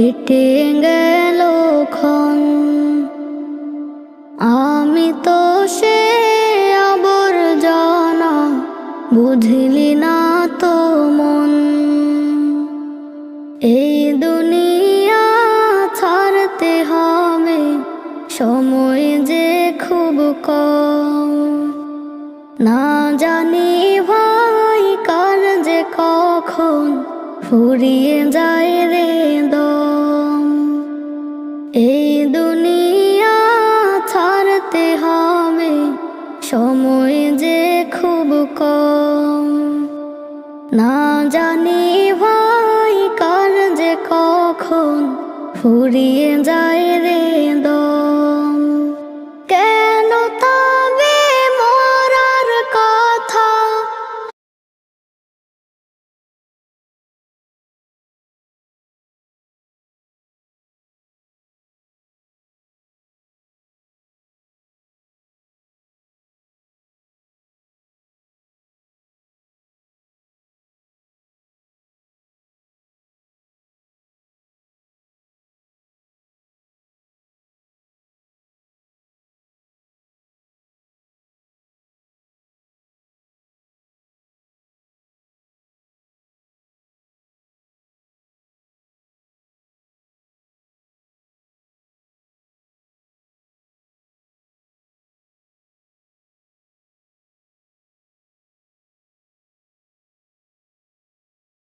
কেটে গেল ক্ষণ। আমি তো সে আবর্জনা, বুঝলি না তো মন। এই দুনিয়া ছাড়তে হবে, সময় যে খুব কম। না জানি ভাই কার যে কখন ফুরিয়ে যায় রে দম। এই দুনিয়া ছাড়তে হবে, সময় যে খুব কম। না জানি ভাই কার যে কখন ফুরিয়ে যায় রে দম।